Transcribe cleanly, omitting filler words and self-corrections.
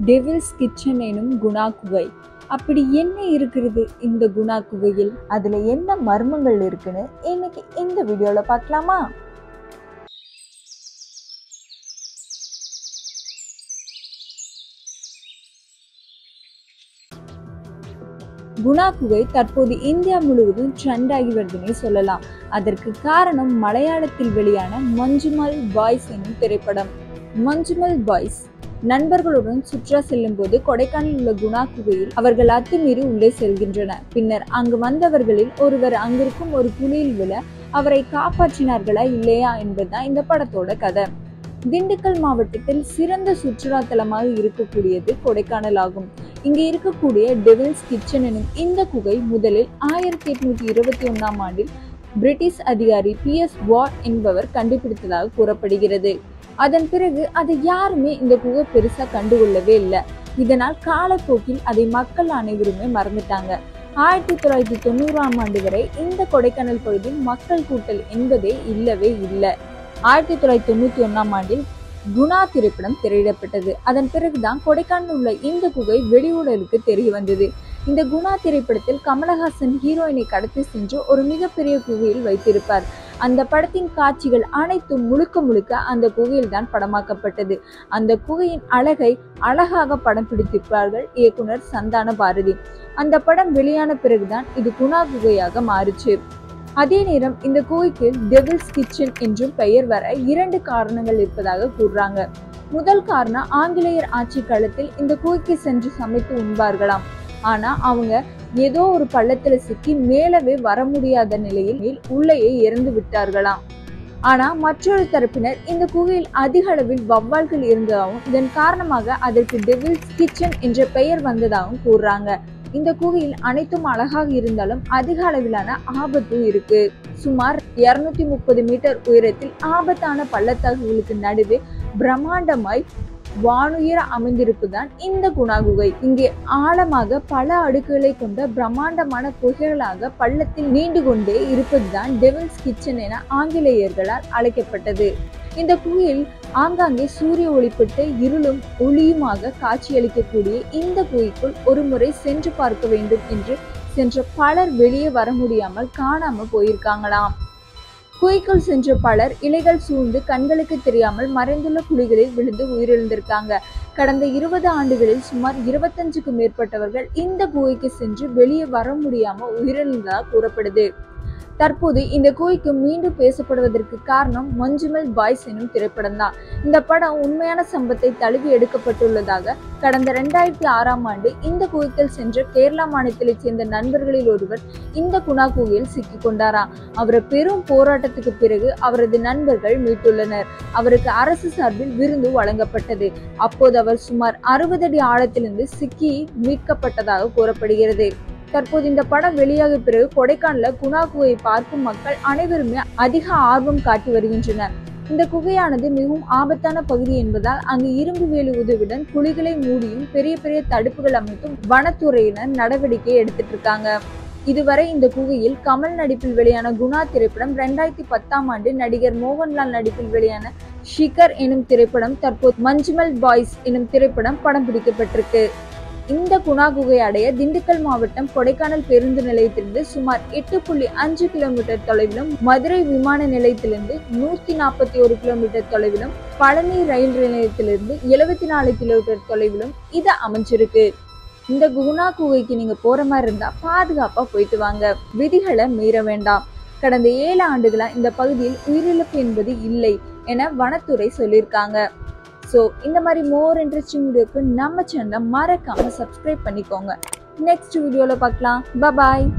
Devil's kitchen எனும் குணா குகை. அப்படி என்ன இருக்கிறது இந்த குணா குகையில்? அதுல என்ன மர்மங்கள் இருக்குன்னு இன்னைக்கு இந்த வீடியோல பார்க்கலாமா? குணா குகை தற்போது இந்தியா முழுவதும் ட்ரெண்ட் ஆகி வருதுன்னே சொல்லலாம். அதற்கு காரணம் மலையாளத்தில் வெளியான மஞ்சுமல் பாய்ஸ் எனும் திரைப்படம். மஞ்சுமல் பாய்ஸ் நண்பர்களுடன் சுற்றுலா செல்லும் போது கொடைக்கானல் உள்ள குணா குகையில் அவர்கள் அத்துமீறி உள்ளே செல்கின்றனர். பின்னர் அங்கு வந்தவர்களில் ஒருவர் அங்கிருக்கும் ஒரு குழியில் விழ அவரை காப்பாற்றினார்களா இல்லையா என்பதுதான் இந்த படத்தோட கதை. திண்டுக்கல் மாவட்டத்தில் சிறந்த சுற்றுலா தலமாக இருக்கக்கூடியது கொடைக்கானல் ஆகும். இங்கு இருக்கக்கூடிய டெவில்ஸ் கிச்சன் எனும் இந்த குகை முதலில் 1821ஆம் ஆண்டில் பிரிட்டிஷ் அதிகாரி PS வாட் என்பவர் கண்டுபிடித்ததாக கூறப்படுகிறது. அதன் பிறகு அதை யாருமே இந்த குகை பெருசா கண்டுகொள்ளவே இல்லை. இதனால் காலப்போக்கில் அதை மக்கள் அனைவருமே மறந்துட்டாங்க. 1990ஆம் ஆண்டு வரை இந்த கொடைக்கானல் பகுதியில் மக்கள் கூட்டல் என்பதே இல்லவே இல்லை. 1991ஆம் ஆண்டில் குணா திரைப்படம் திரையிடப்பட்டது. அதன் பிறகுதான் கொடைக்கானல் உள்ள இந்த குகை வெளியுலகுக்கு தெரிய வந்தது. இந்த குணா திரைப்படத்தில் கமலஹாசன் ஹீரோயினை கடத்தி சென்று ஒரு மிகப்பெரிய குகையில் வைத்திருப்பார். அந்த படத்தின் காட்சிகள் அனைத்தும் முழுக்க அந்த குகையில் தான் படமாக்கப்பட்டது. அந்த குகையின் அழகை அழகாக படம் பிடித்திருப்பார்கள் இயக்குனர் சந்தான பாரதி. அந்த படம் வெளியான பிறகுதான் இது குணா குகையாக மாறுச்சு. அதே நேரம் இந்த குகைக்கு டெவில்ஸ் கிச்சன் என்றும் பெயர் வர 2 காரணங்கள் இருப்பதாக கூறுறாங்க. முதல் காரணம், ஆங்கிலேயர் ஆட்சி காலத்தில் இந்த குகைக்கு சென்று சமைத்து உண்பார்களாம். ஆனா அவங்க ஏதோ ஒரு பள்ளத்துல சிக்கி மேலவே வர முடியாத நிலையில் உள்ளேயே இறந்து விட்டார்களாம். ஆனா மற்றொரு தரப்பினர் இந்த குகையில் அதிக அளவில் வௌவால்கள் இருந்ததாகவும் இதன் காரணமாக அதற்கு டெவில்ஸ் கிச்சன் என்ற பெயர் வந்ததாகவும் கூறுறாங்க. இந்த குகையில் அனைத்தும் அழகாக இருந்தாலும் அதிக அளவிலான ஆபத்தும் இருக்கு. சுமார் 230 மீட்டர் உயரத்தில் ஆபத்தான பள்ளத்தாக்குகளுக்கு நடுவே பிரம்மாண்டமாய் வானுயர அமைந்திருப்புதான் இந்த குணா குகை. இங்கே ஆழமாக பல அடுக்குகளை கொண்ட பிரம்மாண்டமான குகைகளாக பள்ளத்தில் நீண்டு கொண்டே இருப்பதுதான் டெவில்ஸ் கிச்சன் என ஆங்கிலேயர்களால் அழைக்கப்பட்டது. இந்த குகையில் ஆங்காங்கே சூரிய ஒளிப்பட்டு இருளும் ஒளியுமாக காட்சியளிக்கக்கூடிய இந்த குகைக்குள் ஒரு முறை சென்று பார்க்க வேண்டும் என்று சென்ற பலர் வெளியே வர முடியாமல் காணாம போயிருக்காங்களாம். குகைக்குள் சென்ற பலர் இலைகள் சூழ்ந்து கண்களுக்கு தெரியாமல் மறைந்துள்ள குழிகளில் விழுந்து உயிரிழந்திருக்காங்க. கடந்த 20 ஆண்டுகளில் சுமார் 25க்கும் மேற்பட்டவர்கள் இந்த குகைக்கு சென்று வெளியே வர முடியாம உயிரிழந்ததாக கூறப்படுது. தற்போது இந்த குகைக்கு மீண்டும் பேசப்படுவதற்கு காரணம் மஞ்சுமல் பாய்ஸ் எனும் திரைப்படம் தான். இந்த படம் உண்மையான சம்பவத்தை தழுவி எடுக்கப்பட்டுள்ளதாக கடந்த 2006ஆம் ஆண்டு இந்த குகைக்குள் சென்ற கேரளா மாநிலத்தைச் சேர்ந்த நண்பர்களில் ஒருவர் இந்த குணா குகையில் சிக்கிக் கொண்டாராம். அவரை பெரும் போராட்டத்துக்கு பிறகு அவரது நண்பர்கள் மீட்டுள்ளனர். அவருக்கு அரசு சார்பில் விருந்து வழங்கப்பட்டது. அப்போது அவர் சுமார் 60 அடி ஆழத்திலிருந்து சிக்கி மீட்கப்பட்டதாக கூறப்படுகிறது. தற்போது இந்த படம் வெளியாக பிறகு கொடைக்கானல குணா குகையை பார்க்கும் மக்கள் அனைவருமே அதிக ஆர்வம் காட்டி வருகின்றனர். இந்த குகையானது மிகவும் ஆபத்தான பகுதி என்பதால் அங்கு இரும்பு வேலி உதவியுடன் குழிகளை மூடியும் பெரிய பெரிய தடுப்புகள் அமைத்தும் வனத்துறையினர் நடவடிக்கை எடுத்துட்டு இருக்காங்க. இதுவரை இந்த குகையில் கமல் நடிப்பில் வெளியான குணா திரைப்படம், 2010ஆம் ஆண்டு நடிகர் மோகன்லால் நடிப்பில் வெளியான ஷிகர் எனும் திரைப்படம், தற்போது மஞ்சுமல் பாய்ஸ் எனும் திரைப்படம் படம் பிடிக்கப்பட்டிருக்கு. இந்த குணா குகை அடைய திண்டுக்கல் மாவட்டம் கொடைக்கானல் பேருந்து நிலையத்திலிருந்து சுமார் 8.5 கிலோமீட்டர் தொலைவிலும், மதுரை விமான நிலையத்திலிருந்து 141 கிலோமீட்டர் தொலைவிலும், பழனி ரயில் நிலையத்திலிருந்து 74 கிலோமீட்டர் தொலைவிலும் இது அமைஞ்சிருக்கு. இந்த குணா குகைக்கு நீங்க போற மாதிரி இருந்தா பாதுகாப்பா போயிட்டு வாங்க. விதிகளை மீற வேண்டாம். கடந்த 7 ஆண்டுகளா இந்த பகுதியில் உயிரிழப்பு என்பது இல்லை என வனத்துறை சொல்லியிருக்காங்க. ஸோ இந்த மாதிரி மோர் இன்ட்ரெஸ்டிங் வீடியோக்கு நம்ம சேனலை மறக்காம சப்ஸ்கிரைப் பண்ணிக்கோங்க. நெக்ஸ்ட் வீடியோல பார்க்கலாம். பாய்.